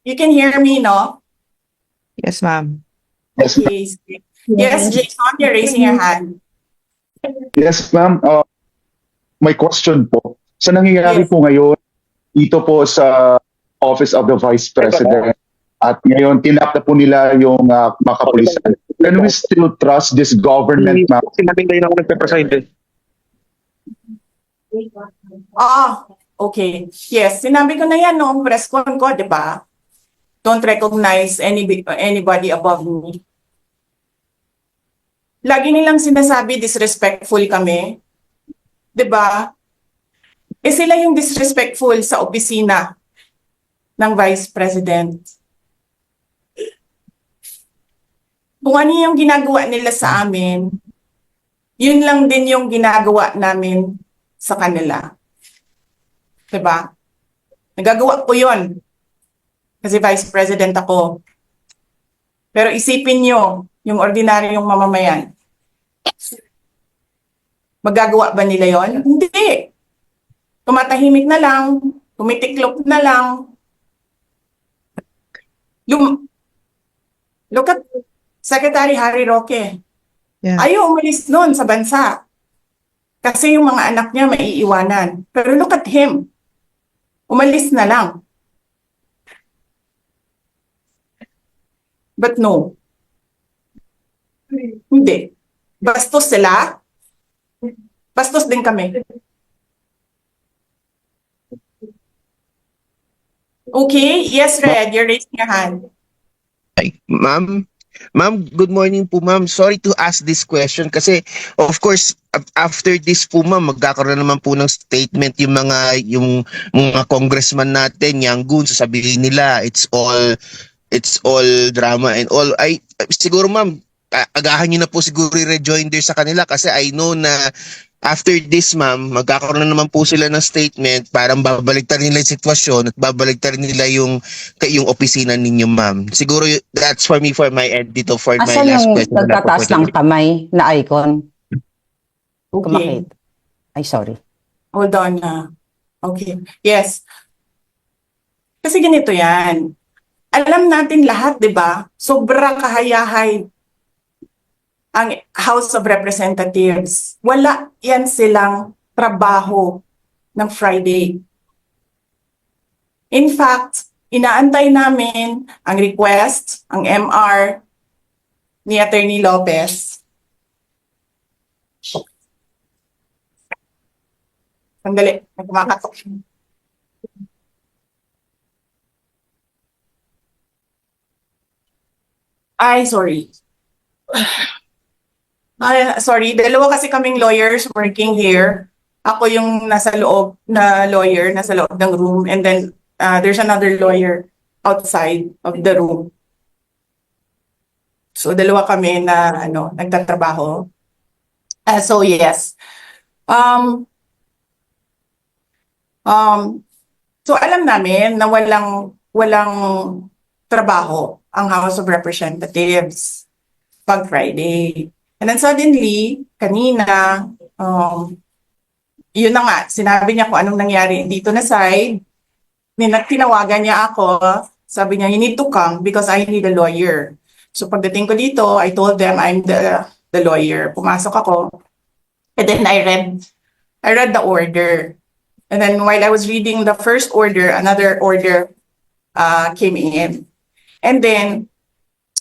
You can hear me, no? Yes, ma'am. Yes, Okay. Yes, Jason, you're raising your hand. yes, ma'am. May question po. Sa nangyayari Yes. po ngayon dito po sa Office of the Vice President at ngayon tinap na po nila yung mga kapulisan. Can we still trust this government, ma'am? Sinabing kayo na ako nagpe-preside eh. Okay. Yes, sinabi ko na yan noong press con ko, di ba? Don't recognize anybody above me. Lagi nilang sinasabi disrespectful kami. Di ba? Eh sila yung disrespectful sa opisina ng Vice President. Kung ano yung ginagawa nila sa amin, yun lang din yung ginagawa namin sa kanila. Diba? Nagagawa ko yun. Kasi Vice President ako. Pero isipin nyo, yung ordinaryong mamamayan. Magagawa ba nila yon? Hindi. Tumatahimik na lang, tumitiklop na lang. Look at Secretary Harry Roque. Yeah. Ayaw umalis noon sa bansa. Kasi yung mga anak niya maiiwanan. Pero look at him. Umalis na lang. But no. Hindi. Bastos sila. Bastos din kami. Okay. Yes, Red. You're raising your hand. Ma'am, good morning po ma'am. Sorry to ask this question kasi of course after this po ma'am magkakaroon naman po ng statement yung mga congressman natin, yung goons, sasabihin nila it's all drama and all. Ay siguro ma'am agahan niyo na po siguro i-rejoinder sa kanila kasi I know na after this ma'am, magkakaroon na naman po sila ng statement, parang babaligtad nila yung sitwasyon at babaligtad nila yung opisina ninyo ma'am. Siguro that's for me for my end dito for my Asan last yung question. nagtataas ng kamay na icon? Okay. Kumakit. Ay, sorry. Hold on na. Okay. Yes. Kasi ganito yan. Alam natin lahat, di ba? Sobrang kahayahay ang House of Representatives. Wala yan silang trabaho ng Friday. In fact, inaantay namin ang request, ang MR ni Attorney Lopez. Sandali, nagmakatok. Ay, sorry. Sorry, dalawa kasi kaming lawyers working here. Ako yung nasa loob na lawyer, nasa loob ng room, and then there's another lawyer outside of the room. So dalawa kami na nagtatrabaho. So yes. So alam namin na walang trabaho ang House of Representatives pag Friday. And then suddenly, kanina, yun na nga, sinabi niya kung anong nangyari dito na side. Tinawagan niya ako, sabi niya, you need to come because I need a lawyer. So pagdating ko dito, I told them I'm the lawyer. Pumasok ako. And then I read the order. And then while I was reading the first order, another order came in. And then,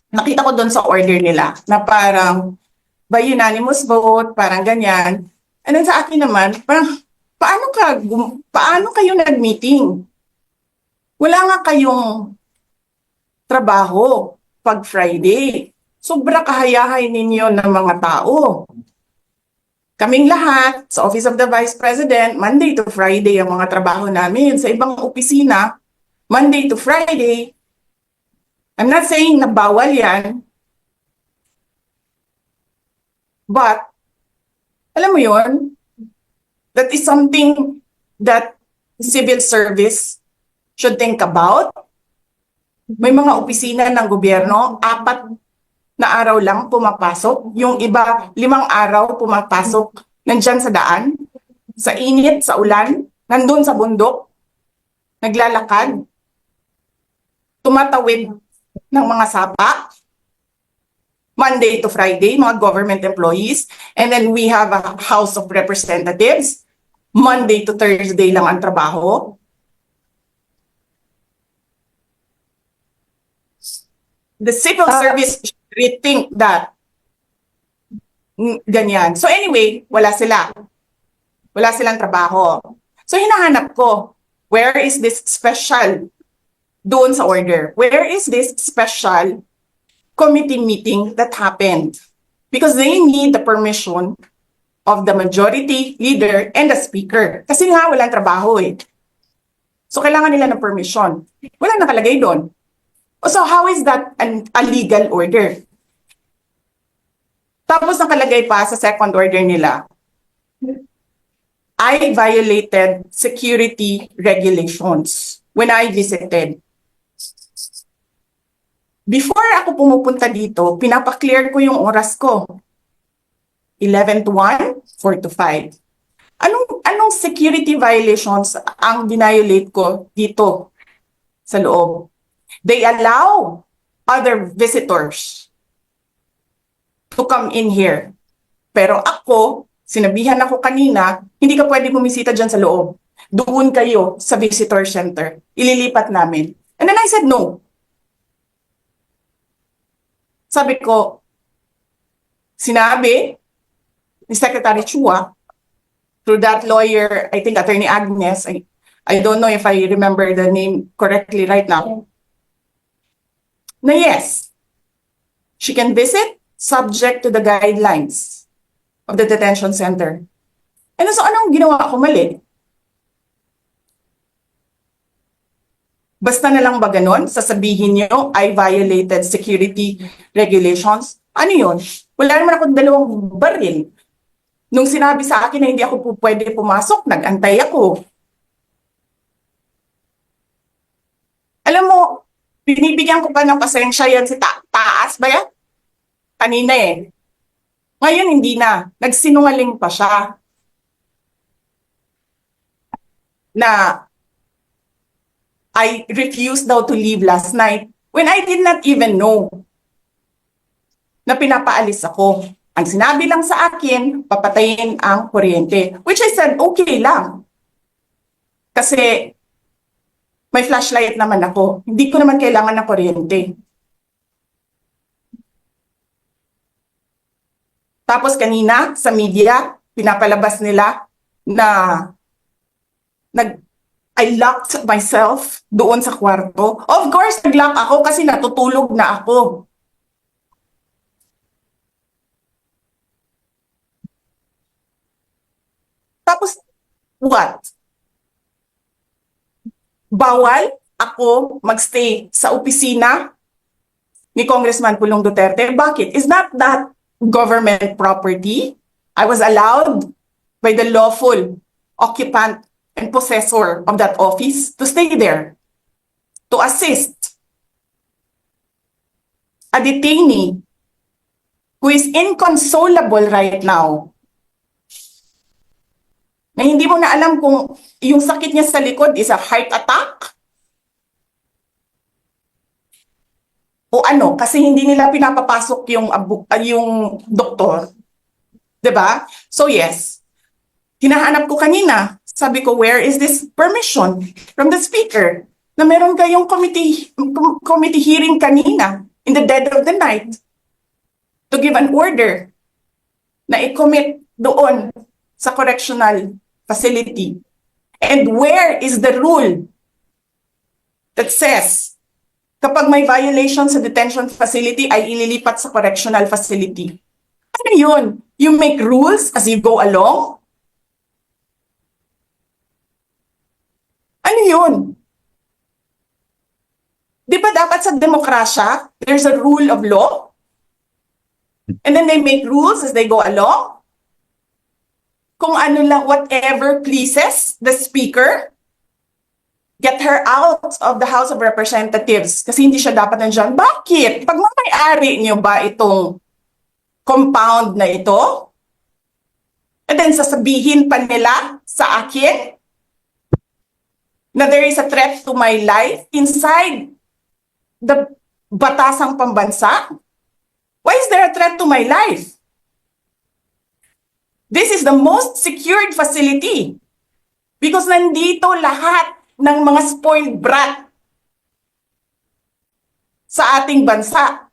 nakita ko doon sa order nila na parang by unanimous vote, parang ganyan. And then sa akin naman, parang, paano kayo nag-meeting? Wala nga kayong trabaho pag Friday. Sobra kahayahay ninyo ng mga tao. Kaming lahat, sa Office of the Vice President, Monday to Friday ang mga trabaho namin. Sa ibang opisina, Monday to Friday. I'm not saying na bawal yan. But, alam mo yun, that is something that civil service should think about. May mga opisina ng gobyerno, 4 na araw lang pumapasok. Yung iba, 5 araw pumapasok. Nandyan sa daan, sa init, sa ulan, nandun sa bundok, naglalakad. tumatawid ng mga sapa, Monday to Friday, mga government employees. And then we have a House of Representatives, Monday to Thursday lang ang trabaho. The civil service should rethink that. Ganyan. So anyway, wala sila. Wala silang trabaho. So hinahanap ko, where is this special doon sa order? Where is this special committee meeting that happened? Because they need the permission of the majority leader and the speaker. Kasi nga walang trabaho eh. So kailangan nila ng permission. Wala nakalagay doon. So how is that a legal order? Tapos nakalagay pa sa second order nila, I violated security regulations when I visited. Before ako pumupunta dito, pinapaklear ko yung oras ko. 11 to 1, 4 to 5. Anong security violations ang violate ko dito sa loob? They allow other visitors to come in here. Pero ako, sinabihan ako kanina, hindi ka pwede bumisita dyan sa loob. Doon kayo sa visitor center. Ililipat namin. And then I said no. Sabi ko, sinabi ni Secretary Chua, through that lawyer, I think Attorney Agnes, I don't know if I remember the name correctly right now, na yes, she can visit subject to the guidelines of the detention center. And so anong ginawa ko mali? Basta na lang ba ganun? Sasabihin niyo, I violated security regulations? Ano yun? Wala naman akong 2 baril. Nung sinabi sa akin na hindi ako po pwede pumasok, nag-antay ako. Alam mo, binibigyan ko pa ng pasensya yan si Taas ba yan? Kanina eh. Ngayon hindi na. Nagsinungaling pa siya. Na I refused daw to leave last night when I did not even know na pinapaalis ako. Ang sinabi lang sa akin, papatayin ang kuryente. Which I said, okay lang. Kasi may flashlight naman ako. Hindi ko naman kailangan ng kuryente. Tapos kanina sa media, pinapalabas nila na I locked myself doon sa kwarto. Of course, nag-lock ako kasi natutulog na ako. Tapos, what? Bawal ako magstay sa opisina ni Congressman Pulong Duterte. Bakit? Is not that government property? I was allowed by the lawful occupant and possessor of that office to stay there, to assist a detainee who is inconsolable right now, na hindi mo na alam kung yung sakit niya sa likod is a heart attack o ano, kasi hindi nila pinapapasok yung doktor. 'Di ba? So yes, hinahanap ko kanina. Sabi ko, where is this permission from the speaker? Na meron kayong committee hearing kanina in the dead of the night to give an order na i-commit doon sa correctional facility. And where is the rule that says kapag may violation sa detention facility ay ililipat sa correctional facility? Ano yun? You make rules as you go along? Ano yun? Di ba dapat sa demokrasya, there's a rule of law? And then they make rules as they go along? Kung ano lang, whatever pleases the speaker, get her out of the House of Representatives kasi hindi siya dapat nandiyan. Bakit? Pagmamayari niyo ba itong compound na ito? And then sasabihin pa nila sa akin na there is a threat to my life inside the batasang pambansa? Why is there a threat to my life? This is the most secured facility because nandito lahat ng mga spoiled brat sa ating bansa.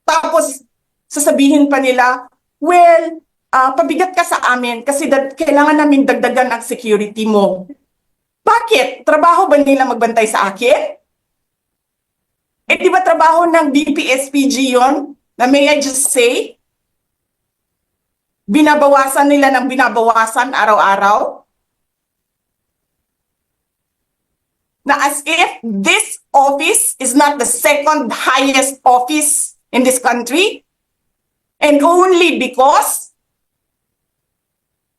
Tapos, sasabihin pa nila, well, pabigat ka sa amin kasi kailangan namin dagdagan ang security mo. Bakit? Trabaho ba nila magbantay sa akin? Eh, di ba trabaho ng DPSPG yon? Na may I just say? Binabawasan nila ng binabawasan araw-araw? Na as if this office is not the second highest office in this country? And only because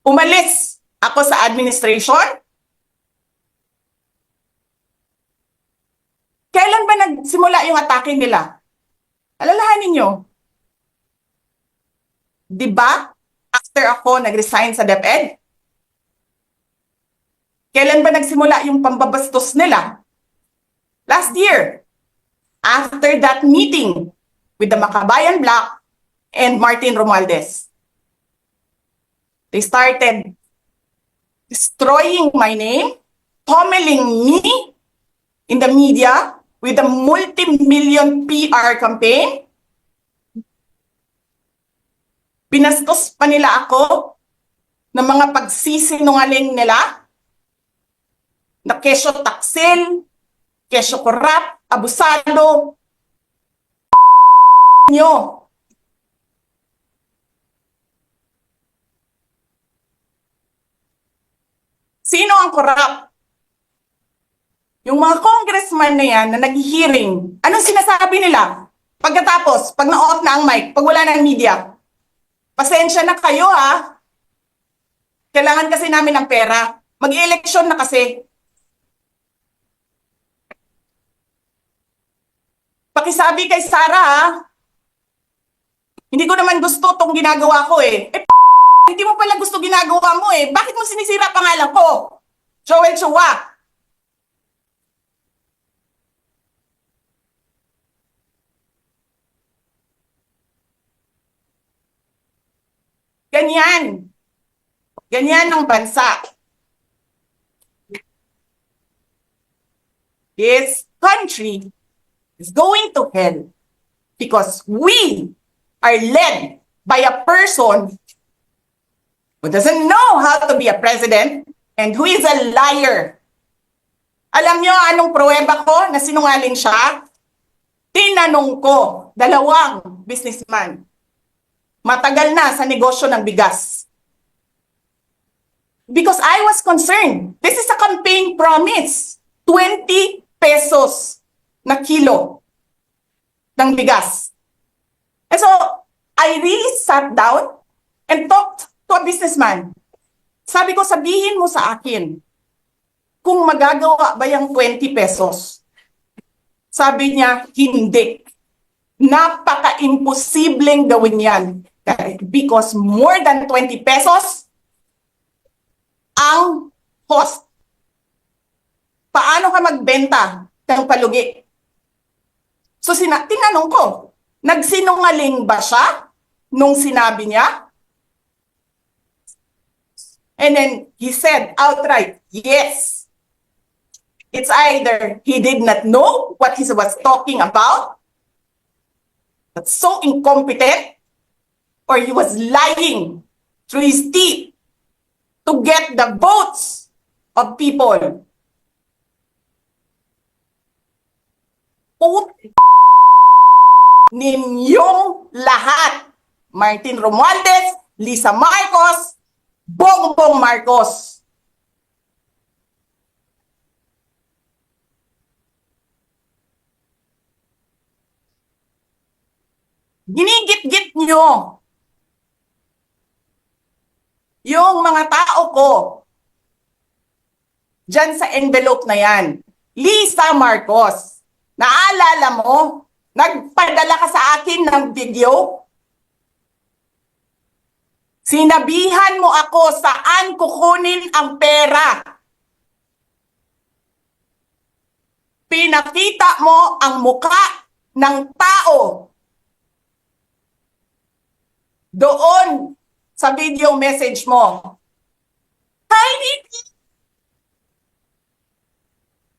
umalis ako sa administration? Kailan ba nagsimula yung atake nila? Alalahanin nyo. Di ba? After ako nag-resign sa DepEd? Kailan ba nagsimula yung pambabastos nila? Last year. After that meeting with the Makabayan Black and Martin Romualdez. They started destroying my name, pummeling me in the media with a multi-million PR campaign. Pinastos pa nila ako ng mga pagsisinungaling nila na kesyo taksil, kesyo korap, abusado. Nyo. Sino ang korap? Yung mga congressman na yan na nag-hearing, anong sinasabi nila? Pagkatapos, pag na-off na ang mic, pag wala ng media, pasensya na kayo ha. Kailangan kasi namin ng pera. Mag-eleksyon na kasi. Pakisabi kay Sara ha. Hindi ko naman gusto tong ginagawa ko eh. Hindi mo pala gusto ginagawa mo eh. Bakit mo sinisira pangalan ko? Joel Chua. Ganyan. Ganyan ang bansa. This country is going to hell because we are led by a person who doesn't know how to be a president and who is a liar. Alam nyo anong pruweba ko na sinungaling siya? Tinanong ko, 2 businessman. Matagal na sa negosyo ng bigas. Because I was concerned. This is a campaign promise. 20 pesos na kilo ng bigas. And so, I really sat down and talked to a businessman. Sabi ko, sabihin mo sa akin, kung magagawa ba yung 20 pesos? Sabi niya, hindi. Napaka-imposibleng gawin yan. Because more than 20 pesos ang cost. Paano ka magbenta ng palugi? So tinanong ko, nagsinungaling ba siya nung sinabi niya? And then he said outright, yes. It's either he did not know what he was talking about, but so incompetent, or he was lying through his teeth to get the votes of people. Ninyong lahat. Martin Romualdez, Lisa Marcos, Bongbong Marcos. Ginigit-git nyo yung mga tao ko dyan sa envelope na yan. Lisa Marcos, naalala mo, nagpadala ka sa akin ng video? Sinabihan mo ako saan kukunin ang pera. pinakita mo ang muka ng tao doon sa video message mo. Hi, Nikki!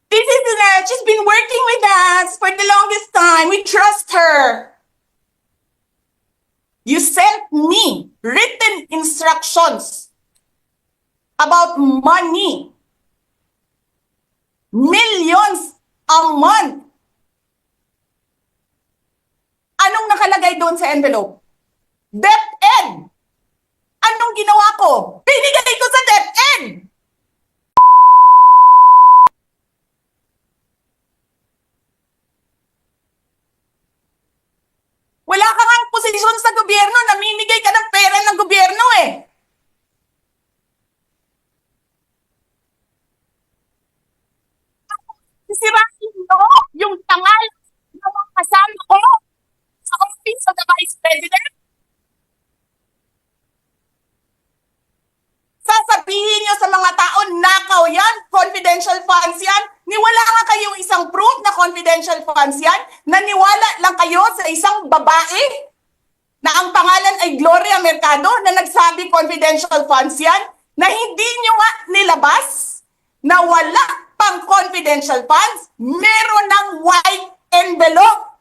This is she's been working with us for the longest time. We trust her. You sent me written instructions about money. Millions a month. Anong nakalagay doon sa envelope? DepEd. Anong ginawa ko? Binigay ko sa DepEd. Wala ka ngang posisyon sa gobyerno, namimigay ka ng pera ng gobyerno eh. Sisirain mo yung tangal ng mga kasama ko sa Office of the Vice President. Sasabihin nyo sa mga tao, nakaw yan, confidential funds yan. Niwala nga kayong isang proof na confidential funds yan. Naniwala lang kayo sa isang babae na ang pangalan ay Gloria Mercado na nagsabi confidential funds yan, na hindi nyo nga nilabas na wala pang confidential funds, meron ng white envelope.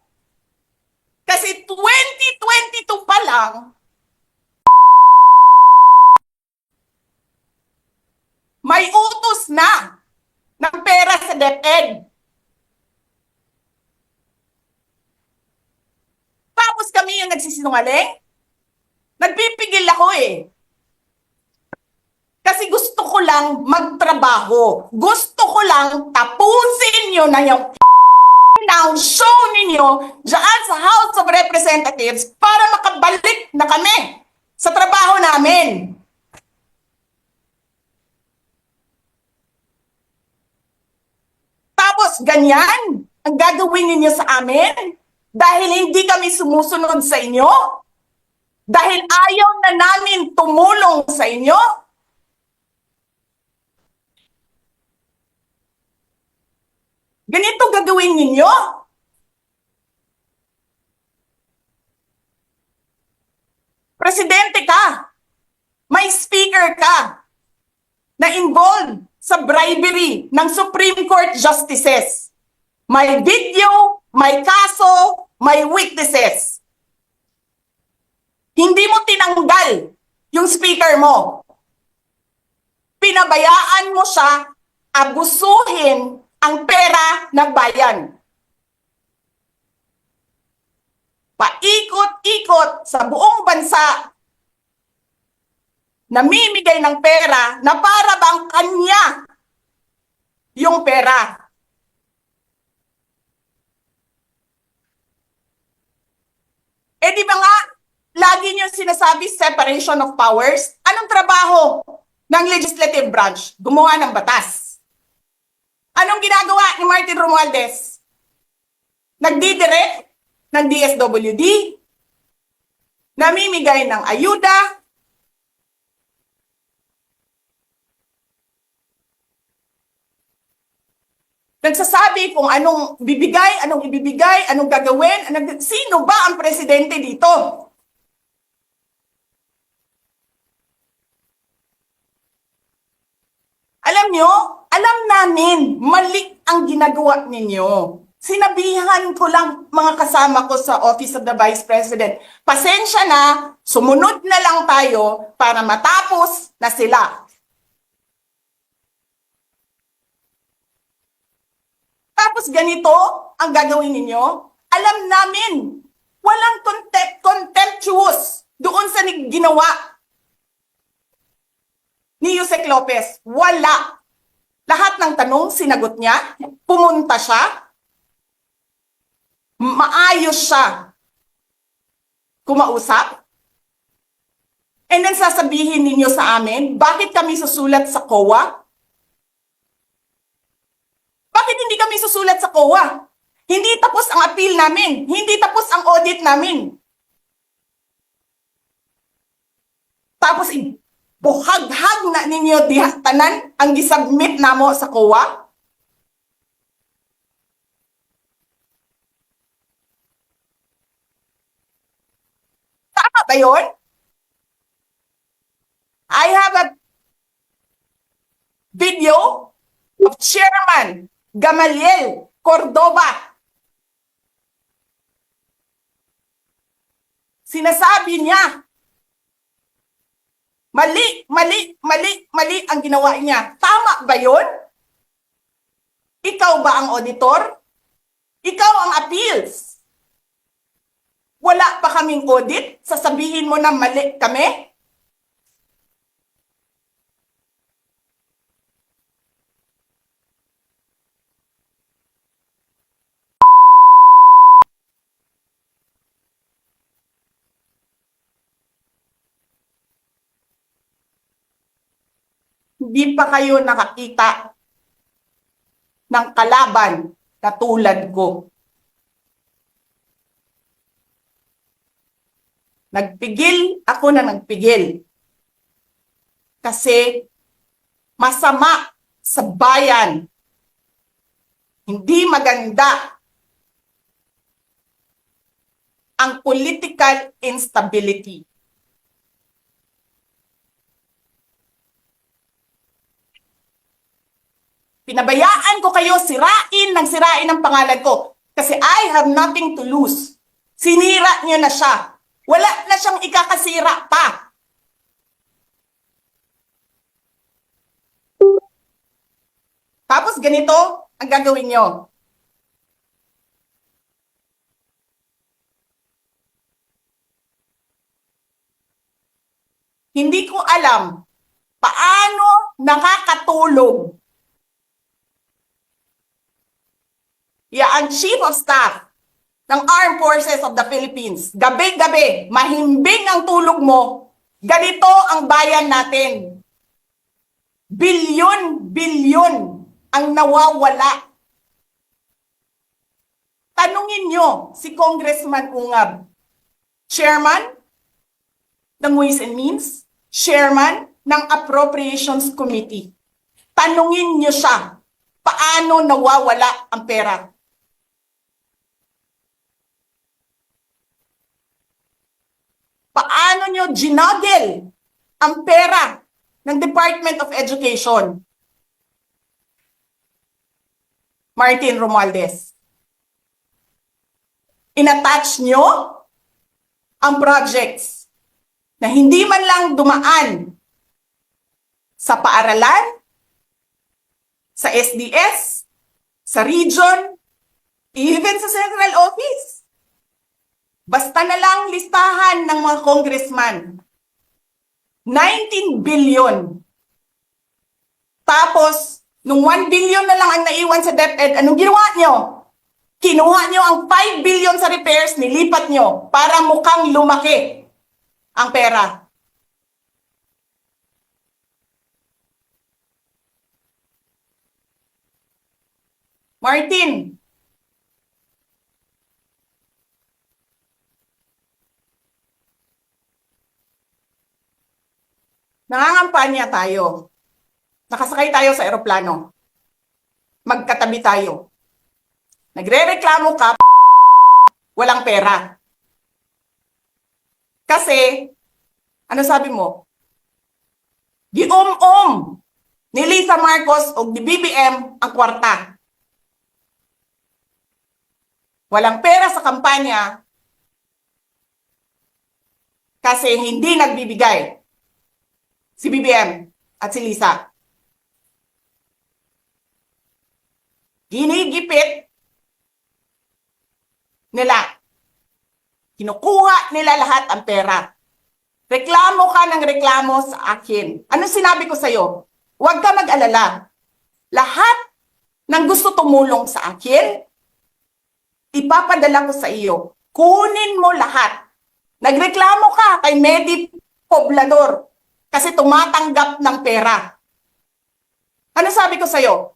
Kasi 2022 pa lang, may utos na ng pera sa DepEd. Tapos kami yung nagsisinungaling? Nagpipigil ako eh. Kasi gusto ko lang magtrabaho. Gusto ko lang tapusin nyo na yung ng show ninyo dyan sa House of Representatives para makabalik na kami sa trabaho namin. Tapos ganyan ang gagawin ninyo sa amin dahil hindi kami sumusunod sa inyo? Dahil ayaw na namin tumulong sa inyo? Ganito gagawin ninyo? Presidente ka, may speaker ka na involved sa bribery ng Supreme Court justices. May video, may kaso, may witnesses. Hindi mo tinanggal yung speaker mo. Pinabayaan mo siya abusuhin ang pera ng bayan. Paikot-ikot sa buong bansa, namimigay ng pera na para bang kanya yung pera. Eh di ba nga, lagi niyo sinasabi separation of powers? Anong trabaho ng legislative branch? Gumawa ng batas. Anong ginagawa ni Martin Romualdez? Nagdidirect ng DSWD, namimigay ng ayuda, nagsasabi kung anong bibigay, anong ibibigay, anong gagawin, sino ba ang presidente dito? Alam nyo, alam namin, mali ang ginagawa ninyo. Sinabihan ko lang mga kasama ko sa Office of the Vice President, pasensya na, sumunod na lang tayo para matapos na sila. Tapos ganito ang gagawin ninyo? Alam namin, walang contemptuous doon sa ginawa ni Yusek Lopez. Wala. Lahat ng tanong, sinagot niya. Pumunta siya. Maayos siya kumausap. And then sasabihin ninyo sa amin, bakit kami susulat sa COA? Bakit hindi kami susulat sa COA? Hindi tapos ang appeal namin. Hindi tapos ang audit namin. Tapos buhaghag na ninyo tanan ang gisubmit namo sa COA. ba yun? I have a video of Chairman Gamaliel Cordoba. Sinasabi niya, mali ang ginawa niya. Tama ba yun? Ikaw ba ang auditor? Ikaw ang appeals. Wala pa kaming audit? Sasabihin mo na mali kami? Hindi pa kayo nakakita ng kalaban na tulad ko. Nagpigil ako na nagpigil. Kasi masama sa bayan. Hindi maganda ang political instability. Pinabayaan ko kayo sirain ang pangalan ko. Kasi I have nothing to lose. Sinira niyo na siya. Wala na siyang ikakasira pa. Tapos ganito ang gagawin niyo. Hindi ko alam paano nakakatulog ang Chief of Staff ng Armed Forces of the Philippines. Gabi-gabi, mahimbing ang tulog mo. Ganito ang bayan natin. Bilyon ang nawawala. Tanungin nyo si Congressman Ungab, Chairman ng Ways and Means, Chairman ng Appropriations Committee. Tanungin nyo siya, paano nawawala ang pera? Paano nyo ginagel ang pera ng Department of Education? Martin Romualdez. Inattach nyo ang projects na hindi man lang dumaan sa paaralan, sa SDS, sa region, even sa central office. Basta na lang listahan ng mga congressman. 19 billion. Tapos, nung 1 billion na lang ang naiwan sa DepEd, anong ginawa nyo? Kinuha nyo ang 5 billion sa repairs, nilipat nyo para mukhang lumaki ang pera. Martin, nangangampanya tayo. Nakasakay tayo sa eroplano. Magkatabi tayo. Nagrereklamo ka, walang pera. Kasi, ano sabi mo? Gium-um ni Lisa Marcos o ni BBM ang kwarta. Walang pera sa kampanya kasi hindi nagbibigay si BBM at si Lisa. Ginigipit nila. Kinukuha nila lahat ang pera. Reklamo ka ng reklamo sa akin. Ano sinabi ko sa'yo? Huwag ka mag-alala. Lahat ng gusto tumulong sa akin, ipapadala ko sa iyo. Kunin mo lahat. Nagreklamo ka kay Medi Poblador kasi tumatanggap ng pera. Ano sabi ko sa'yo?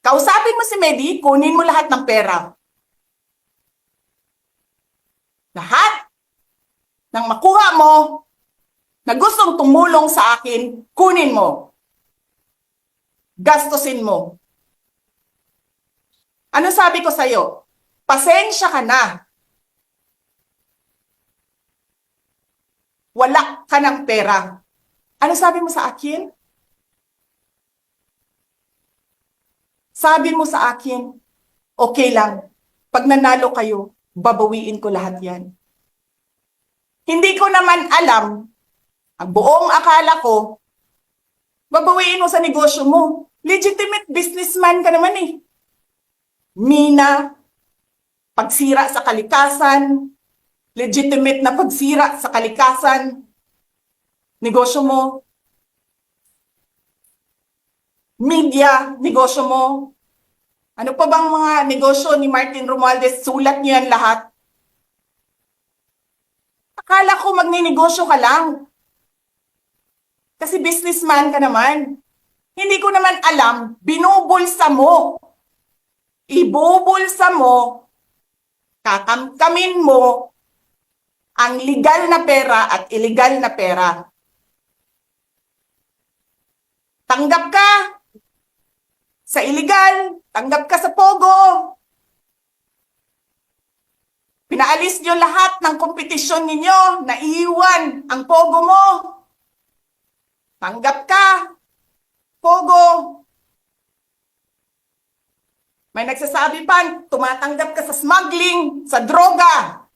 Kausapin mo si Medi, kunin mo lahat ng pera. Lahat ng makuha mo na gustong tumulong sa akin, kunin mo. Gastusin mo. Ano sabi ko sa'yo? Pasensya ka na. wala ka ng pera. Ano sabi mo sa akin? Sabi mo sa akin, okay lang. Pag nanalo kayo, babawiin ko lahat yan. Hindi ko naman alam, ang buong akala ko, babawiin mo sa negosyo mo. Legitimate businessman ka naman eh. Mina, pagsira sa kalikasan, legitimate na pagsira sa kalikasan, negosyo mo. Media, negosyo mo. Ano pa bang mga negosyo ni Martin Romualdez? Sulat niyan lahat. Akala ko magninegosyo ka lang. Kasi businessman ka naman. Hindi ko naman alam, binubulsa mo. Ibubulsa mo, kakamkamin mo ang legal na pera at illegal na pera. Tanggap ka sa illegal, tanggap ka sa pogo. Pinaalis nyo lahat ng kompetisyon ninyo, naiiwan ang pogo mo. Tanggap ka, pogo. May nagsasabi pa, tumatanggap ka sa smuggling, sa droga.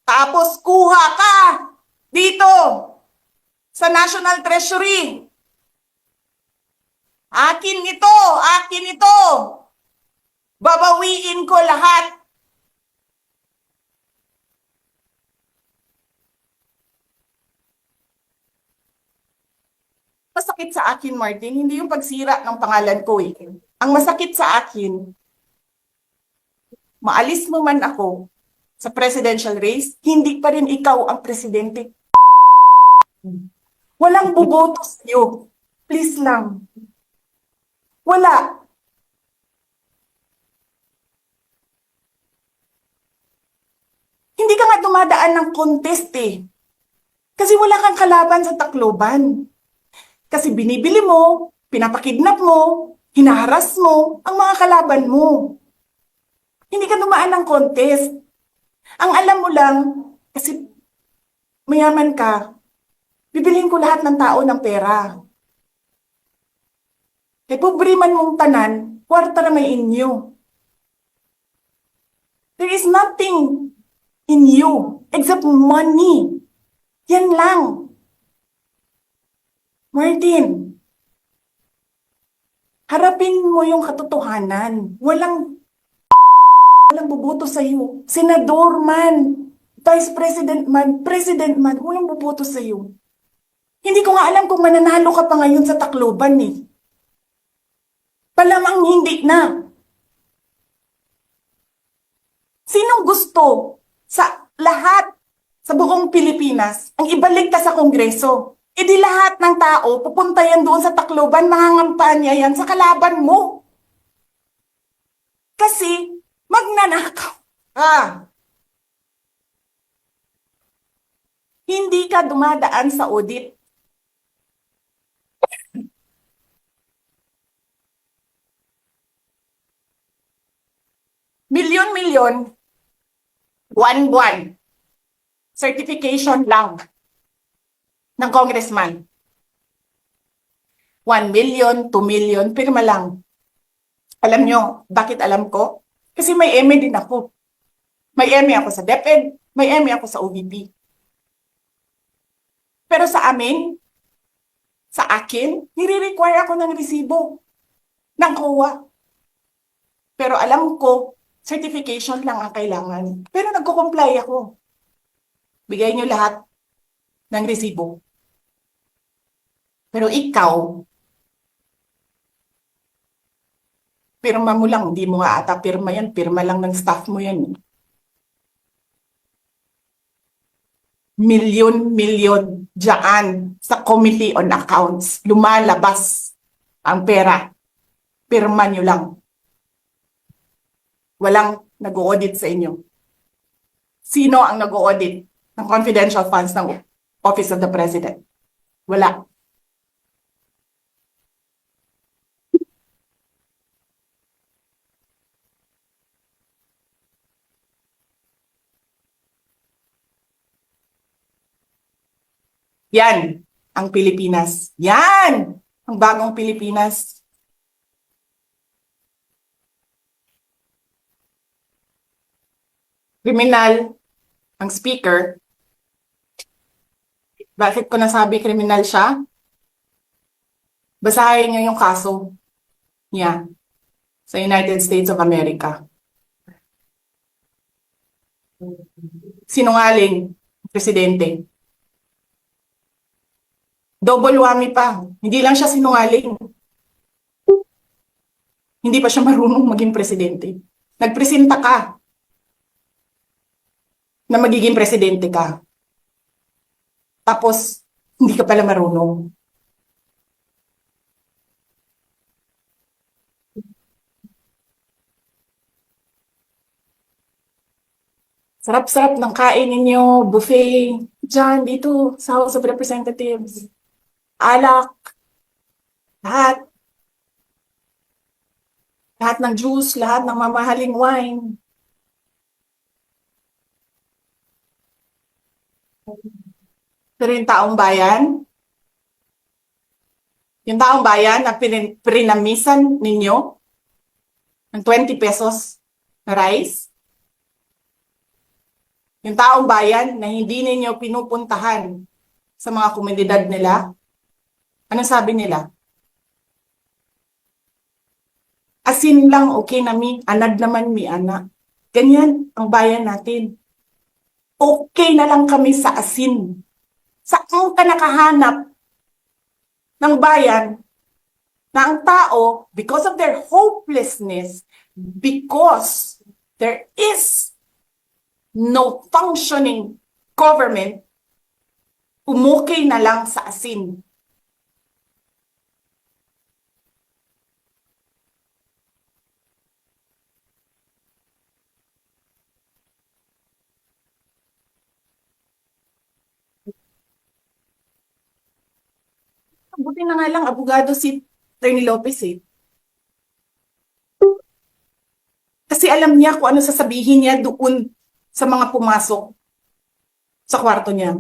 Tapos kuha ka dito sa National Treasury. Akin ito, akin ito. Babawiin ko lahat. Masakit sa akin, Martin, hindi yung pagsira ng pangalan ko eh. Ang masakit sa akin, maalis mo man ako sa presidential race, hindi pa rin ikaw ang presidente. Walang boboto sa'yo. Please lang. Wala. Hindi ka nga dumadaan ng contest eh. Kasi wala kang kalaban sa Tacloban. Kasi binibili mo, pinapakidnap mo, hinaharas mo ang mga kalaban mo. Hindi ka dumaan ng contest. Ang alam mo lang, kasi mayaman ka, bibiliin ko lahat ng tao ng pera. Kaya pobre man mong tanan, kwarta na may inyo. There is nothing in you except money. Yan lang. Martin, harapin mo yung katotohanan. Walang boboto sa'yo. Senador man, Vice President man, walang boboto sa'yo. Hindi ko nga alam kung mananalo ka pa ngayon sa Tacloban eh. Palamang hindi na. Sinong gusto sa lahat sa buong Pilipinas ang ibalik ka sa Kongreso? E di lahat ng tao pupunta yan doon sa Tacloban, mangangampanya yan sa kalaban mo. Kasi magnanakaw ka. Hindi ka dumadaan sa audit. Milyon-milyon, buwan-buwan, certification lang ng congressman. 1 million, 2 million, pirma lang. Alam nyo, bakit alam ko? Kasi may ME din ako. May ME ako sa DepEd, may ME ako sa OVP. Pero sa amin, sa akin, nire-require ako ng resibo ng COA. Pero alam ko, certification lang ang kailangan. Pero nagko-comply ako. Bigay nyo lahat ng resibo. Pero ikaw, pirma mo lang, hindi mo nga ata pirma yan, pirma lang ng staff mo yan. Milyon-milyon dyan sa Committee on Accounts. Lumalabas ang pera. Pirma nyo lang. Walang nag-audit sa inyo. Sino ang nag-audit ng confidential funds ng Office of the President? Wala. Yan ang Pilipinas. Yan ang bagong Pilipinas. Kriminal ang speaker. Bakit ko nasabi kriminal siya? Basahin niyo yung kaso niya sa United States of America. Sinungaling, presidente. Double whammy pa. Hindi lang siya sinungaling. Hindi pa siya marunong maging presidente. Nagpresenta ka na magiging presidente ka. Tapos, hindi ka pala marunong. Sarap-sarap ng kain ninyo, buffet, dyan, dito, sa House of Representatives. Alak, lahat. Lahat ng juice, lahat ng mamahaling wine. Pero yung taong bayan na pinamisan ninyo ng 20 pesos na rice, yung taong bayan na hindi ninyo pinupuntahan sa mga komunidad nila, ano sabi nila? Asin lang okay na mi, anad naman mi ana. Ganyan ang bayan natin. Okay na lang kami sa asin. Saan ka nakahanap ng bayan na ang tao, because of their hopelessness, because there is no functioning government, umukay na lang sa asin. Buti na nga lang, abogado si Attorney Lopez eh. Kasi alam niya kung ano sasabihin niya doon sa mga pumasok sa kwarto niya.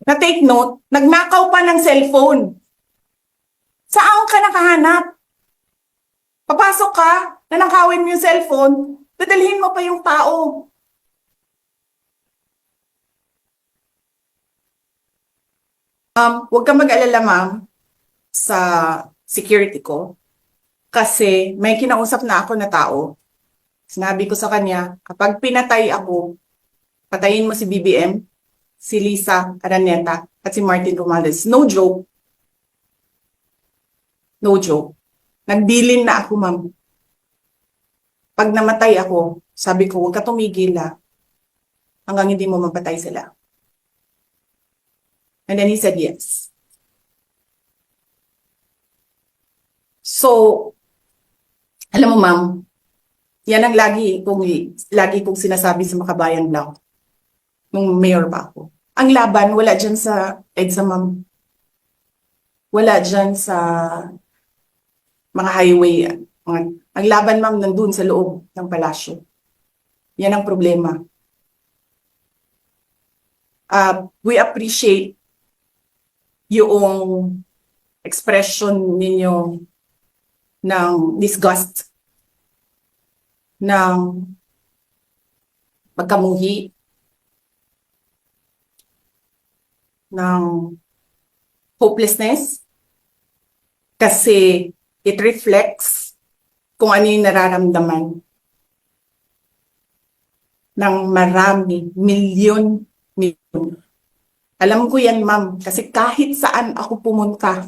Na take note, nagnakaw pa ng cellphone. Saan ka nakahanap? Papasok ka, nanakawin mo yung cellphone, dadalhin mo pa yung tao. Huwag kang mag-alala, ma'am, sa security ko. Kasi may kinausap na ako na tao. Sinabi ko sa kanya, kapag pinatay ako, patayin mo si BBM, si Lisa Araneta, at si Martin Romales. No joke. No joke. Nagbilin na ako, ma'am. Pag namatay ako, sabi ko, huwag ka tumigil hanggang hindi mo mapatay sila. And then he said yes. So, alam mo ma'am, yan ang lagi kong sinasabi sa Makabayan Blanc nung mayor pa ako. Ang laban, wala dyan sa EDSA ma'am. Wala dyan sa mga highway. Ang laban ma'am nandun sa loob ng palasyo. Yan ang problema. We appreciate yung expression ninyo ng disgust, ng pagkamuhi, ng hopelessness, kasi it reflects kung ano yung nararamdaman ng marami, milyon. Alam ko yan, ma'am, kasi kahit saan ako pumunta,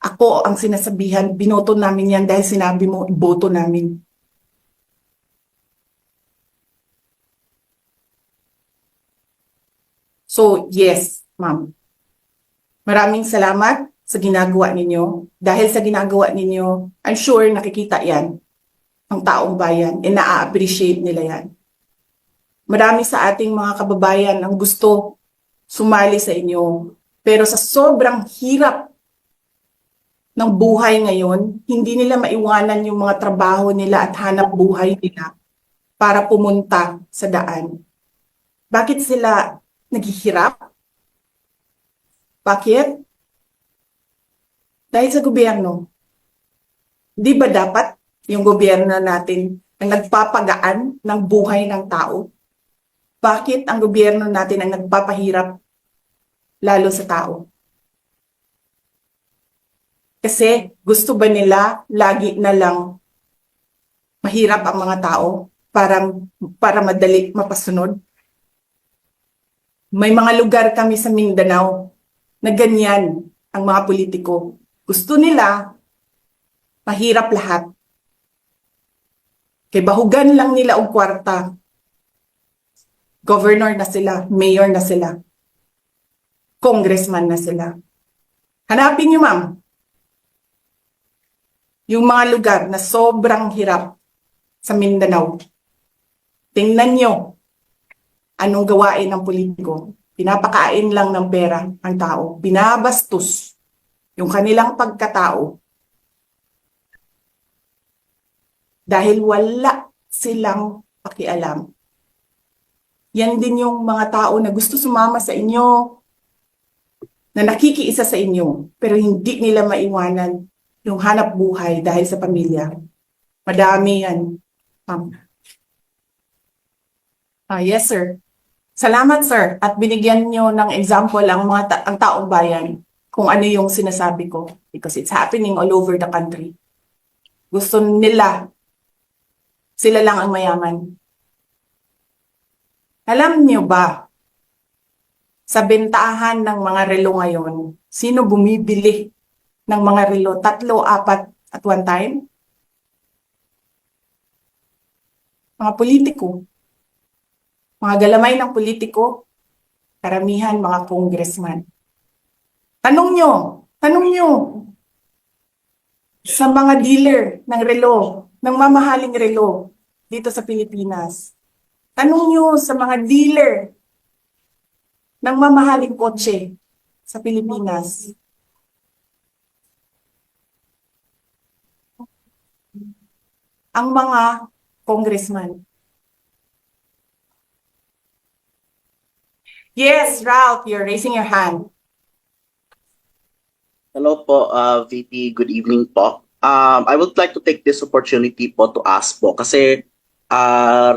ako ang sinasabihan, binoto namin yan dahil sinabi mo, iboto namin. So, yes, ma'am. Maraming salamat sa ginagawa ninyo. Dahil sa ginagawa ninyo, I'm sure nakikita yan ng taong bayan and na-appreciate nila yan. Marami sa ating mga kababayan ang gusto sumali sa inyo. Pero sa sobrang hirap ng buhay ngayon, hindi nila maiwanan yung mga trabaho nila at hanap buhay nila para pumunta sa daan. Bakit sila naghihirap? Bakit? Dahil sa gobyerno. Di ba dapat yung gobyerno natin ang nagpapagaan ng buhay ng tao? Bakit ang gobyerno natin ang nagpapahirap lalo sa tao? Kasi gusto ba nila lagi na lang mahirap ang mga tao para madali mapasunod? May mga lugar kami sa Mindanao na ganyan ang mga politiko. Gusto nila mahirap lahat. Kay bahugan lang nila og kwarta. Governor na sila, mayor na sila, congressman na sila. Hanapin niyo, ma'am, yung mga lugar na sobrang hirap sa Mindanao. Tingnan nyo anong gawain ng politiko. Pinapakain lang ng pera ang tao. Binabastos yung kanilang pagkatao dahil wala silang pakialam. Yan din yung mga tao na gusto sumama sa inyo, na nakikiisa sa inyo, pero hindi nila maiwanan yung hanap buhay dahil sa pamilya. Madami yan. Yes, sir. Salamat, sir. At binigyan nyo ng example ang taong bayan kung ano yung sinasabi ko because it's happening all over the country. Gusto nila, sila lang ang mayaman. Alam nyo ba, sa bentahan ng mga relo ngayon, sino bumibili ng mga relo? 3, 4 at one time? Mga politiko. Mga galamay ng politiko, karamihan mga congressman. Tanong nyo sa mga dealer ng relo, ng mamahaling relo dito sa Pilipinas. Tanong nyo sa mga dealer ng mamahaling kotse sa Pilipinas. Ang mga congressman. Yes, Ralph, you're raising your hand. Hello po, VP. Good evening po. I would like to take this opportunity po to ask po kasi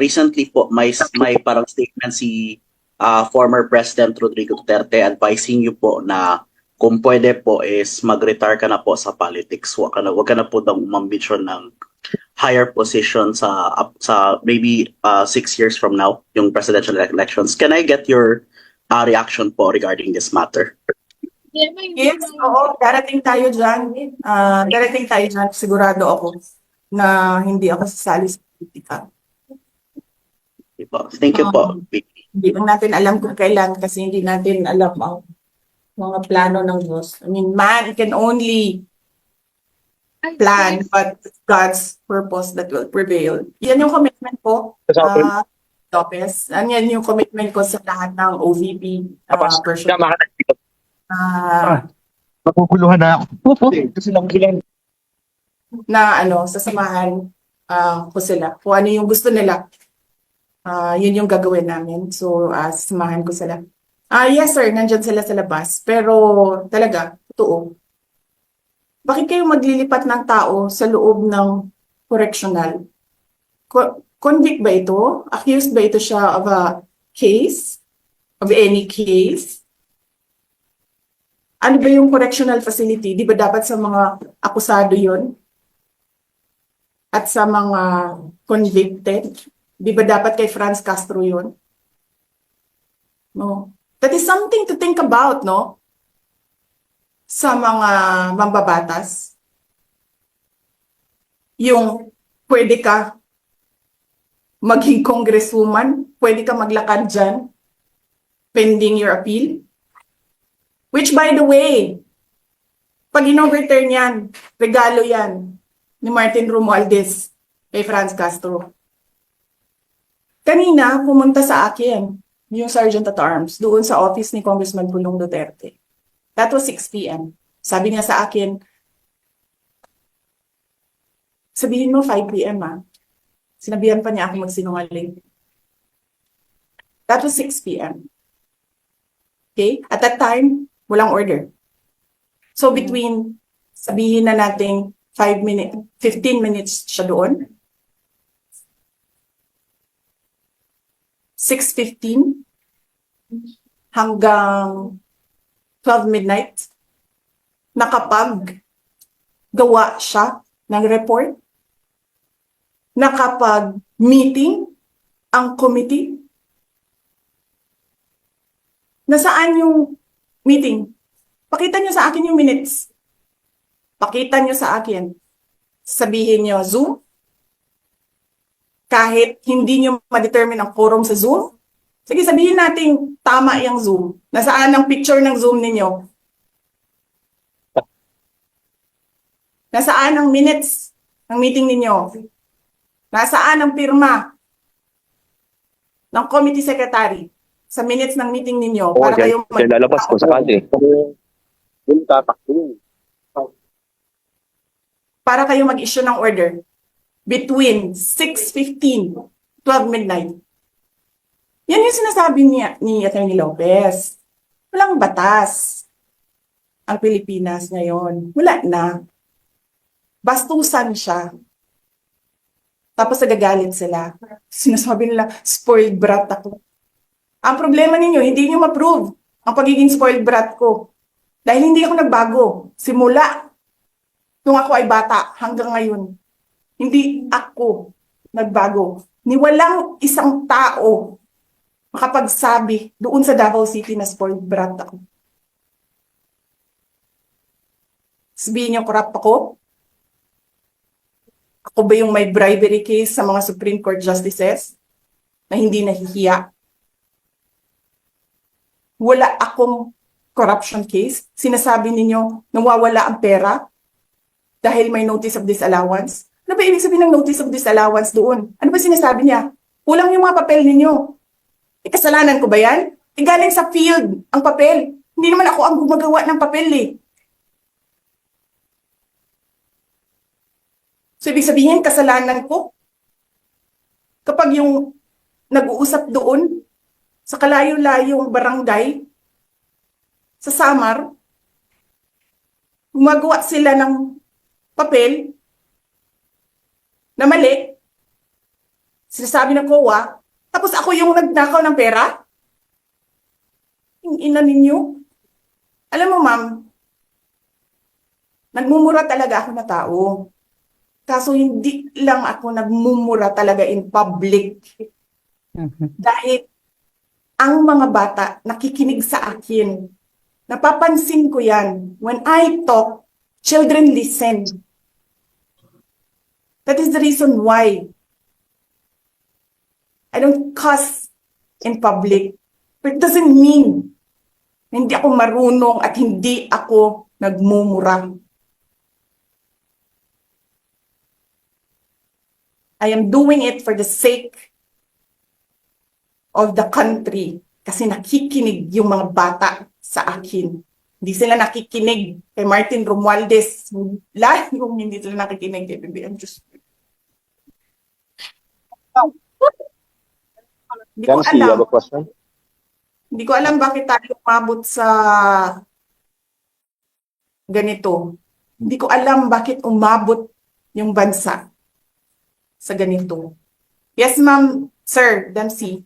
recently po may parang statement si former President Rodrigo Duterte advising you po na kung pwede po is mag-retire ka na po sa politics. Wag ka na po daw umambisyon ng higher position sa maybe 6 years from now, yung presidential elections. Can I get your reaction po regarding this matter? Yes, oo, darating tayo dyan. Sigurado ako na hindi ako sasali sa politika. Okay po. Thank you po, VP. Hindi lang natin alam kung kailan kasi hindi natin alam ang mga plano ng Diyos. I mean, man can only plan, but God's purpose that will prevail. Yan yung commitment ko, Lopez. Yan yung commitment ko sa lahat ng OVP person. Maguguluhan na ako. Kasi lang bilang. Na sasamahan ko sila. Kung ano yung gusto nila, yun yung gagawin namin. So, sasamahan ko sila. Yes sir, nandyan sila sa labas. Pero talaga, totoo. Bakit kayo maglilipat ng tao sa loob ng correctional? Convict ba ito? Accused ba ito siya of a case? Of any case? Ano ba yung correctional facility? Di ba dapat sa mga akusado yon? At sa mga convicted? Di ba dapat kay Franz Castro yon? No. That is something to think about, no? Sa mga mambabatas. Yung pwede ka maging congresswoman, pwede ka maglakad dyan, pending your appeal. Which, by the way, pag in-overturn yan, regalo yan ni Martin Romualdez kay Franz Castro. Kanina, pumunta sa akin yung Sergeant at Arms doon sa office ni Congressman Pulong Duterte. That was 6 p.m. Sabi niya sa akin, sabihin mo 5 p.m. Sinabihan pa niya ako magsinungaling. That was 6 p.m. Okay? At that time, Walang order. So between, sabihin na natin 15 minutes siya doon. 6:15 hanggang 12 midnight, nakapag-gawa siya ng report, nakapag-meeting ang committee. Nasaan yung meeting? Pakita nyo sa akin yung minutes. Pakita nyo sa akin. Sabihin nyo, Zoom. Kahit hindi nyo ma-determine ang quorum sa Zoom, sige, sabihin natin tama yung Zoom. Nasaan ang picture ng Zoom ninyo? Nasaan ang minutes ng meeting ninyo? Nasaan ang pirma ng committee secretary sa minutes ng meeting ninyo Oo, para kayo dyan lalabas kung sakali. para kayo mag-issue ng order between 6:15 12 midnight. Yan yung sinasabi ni Atty. Lopez. Walang batas ang Pilipinas ngayon. Wala na. Bastusan siya. Tapos nagagalit sila. Sinasabi nila, spoiled brat ako. Ang problema ninyo, hindi nyo ma-prove ang pagiging spoiled brat ko. Dahil hindi ako nagbago. Simula nung ako ay bata hanggang ngayon. Hindi ako nagbago. Ni walang isang tao makapagsabi doon sa Davao City na spoiled brat ako. Sabihin niyo, corrupt ako? Ako ba yung may bribery case sa mga Supreme Court justices na hindi nahihiya? Wala akong corruption case. Sinasabi ninyo, nawawala ang pera dahil may notice of disallowance. Ano ba ibig sabihin ng notice of disallowance doon? Ano ba sinasabi niya? Kulang yung mga papel ninyo. Kasalanan ko ba yan? Galing sa field ang papel. Hindi naman ako ang gumagawa ng papel eh. So, ibig sabihin, kasalanan ko? Kapag yung nag-uusap doon sa kalayo-layong barangay, sa Samar, gumagawa sila ng papel na mali, sinasabi ng COA, tapos ako yung nagnakaw ng pera? Yung ina ninyo? Alam mo, ma'am, nagmumura talaga ako na tao. Kaso hindi lang ako nagmumura talaga in public. Dahil ang mga bata nakikinig sa akin. Napapansin ko yan. When I talk, children listen. That is the reason why I don't cuss in public. But it doesn't mean na hindi ako marunong at hindi ako nagmumura. I am doing it for the sake of the country kasi nakikinig yung mga bata sa akin. Hindi sila nakikinig kay Martin Romualdez. Lahat yung hindi sila nakikinig kay BBM. Hindi ko Yancy, you have alam. a question? Hindi ko alam bakit tayo umabot sa ganito. Hindi ko alam bakit umabot yung bansa sa ganito. Yes, ma'am, sir, Dempsey.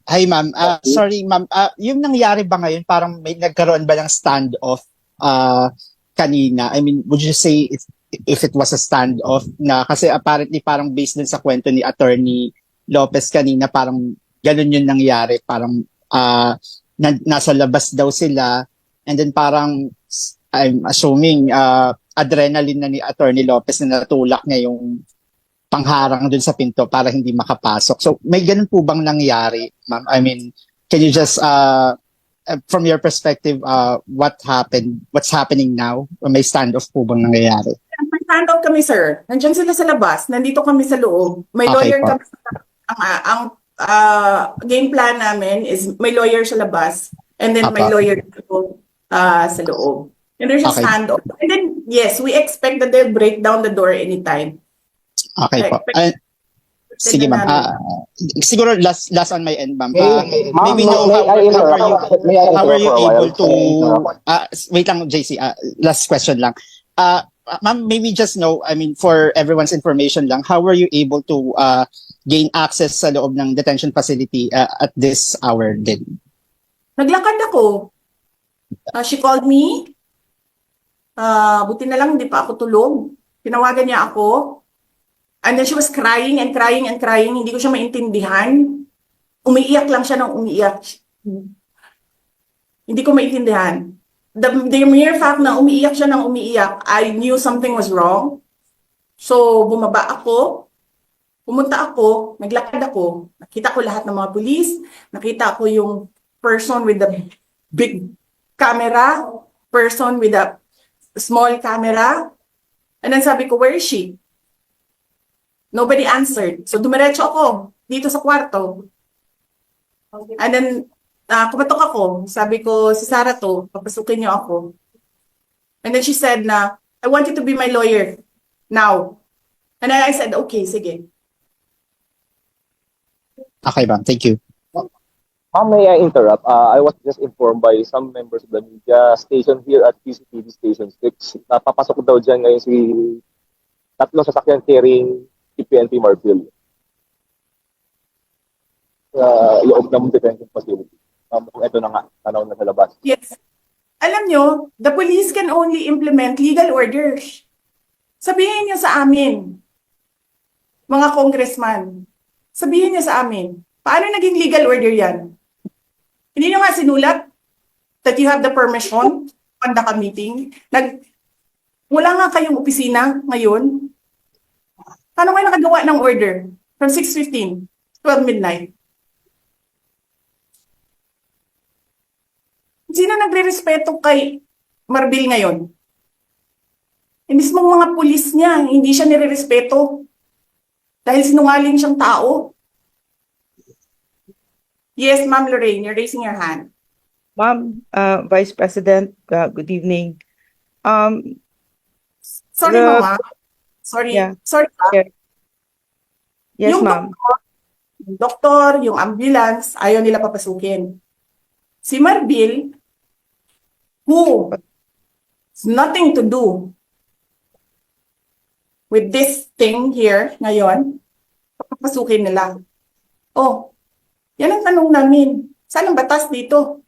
Hi ma'am. Sorry ma'am. Yung nangyari ba ngayon, parang may nagkaroon ba ng standoff kanina? I mean, would you say if it was a standoff na kasi apparently parang based dun sa kwento ni Attorney Lopez kanina, parang ganun yung nangyari. Parang nasa labas daw sila and then parang I'm assuming adrenaline na ni Attorney Lopez na natulak niya yung pangharang dun sa pinto para hindi makapasok. So, may ganun po bang nangyari, ma'am? I mean, can you just, from your perspective, what happened? What's happening now? May standoff po bang nangyayari? May standoff kami, sir. Nandiyan sila sa labas. Nandito kami sa loob. May Okay lawyer po. kami. Ang game plan namin is may lawyer sa labas and then may Apa. lawyer sa loob. And there's a Okay. standoff. And then, yes, we expect that they'll break down the door anytime. Okay po. Sige, ma'am. Siguro last on my end, ma'am. May we Ma'am, know may I interrupt? May I how are you interrupt for a able while? to wait lang, JC, last question lang. Ma'am, maybe just know, I mean, for everyone's information lang, how were you able to gain access sa loob ng detention facility at this hour din? Naglakad ako. She called me. Buti na lang hindi pa ako tulog. Tinawagan niya ako. And then she was crying and crying and crying. Hindi ko siya maintindihan. Umiiyak lang siya ng umiiyak. Hindi ko maintindihan. The mere fact na umiiyak siya ng umiiyak, I knew something was wrong. So, bumaba ako. Pumunta ako. Naglakad ako. Nakita ko lahat ng mga pulis. Nakita ko yung person with the big camera. Person with the small camera. And then sabi ko, where is she? Nobody answered. So dumiretso ako dito sa kwarto. And then kumatok ako. Sabi ko, si Sarah to, papasukin niyo ako. And then she said na, I want you to be my lawyer now. And then I said, okay, sige. Okay, ma'am. Thank you. Ma'am, may I interrupt? I was just informed by some members of the media station here at PCTV Station 6. Napapasok daw dyan ngayon si tatlong sasakyan carrying si PNP Marfil. Sa loob ng detention facility. Ito na nga, tanaw na sa labas. Yes. Alam nyo, the police can only implement legal orders. Sabihin niyo sa amin, mga congressman, sabihin niyo sa amin, paano naging legal order yan? Hindi nyo nga sinulat that you have the permission to conduct a meeting. Wala nga kayong opisina ngayon. Paano kayo nakagawa ng order from 6:15 to 12 midnight? Sino nagre-respeto kay Marbil ngayon? Yung mismong mga pulis niya, hindi siya nire-respeto. Dahil sinungaling siyang tao. Yes, Ma'am Lorraine, you're raising your hand. Ma'am, Vice President, good evening. Sorry, The- Mama. Sorry. Yeah. Sorry. Yes, Yung ma'am. doktor, yung ambulance, ayaw nila papasukin. Si Marbil, who has nothing to do with this thing here ngayon, papasukin nila. Oh, yan ang tanong namin. Saan ang batas dito?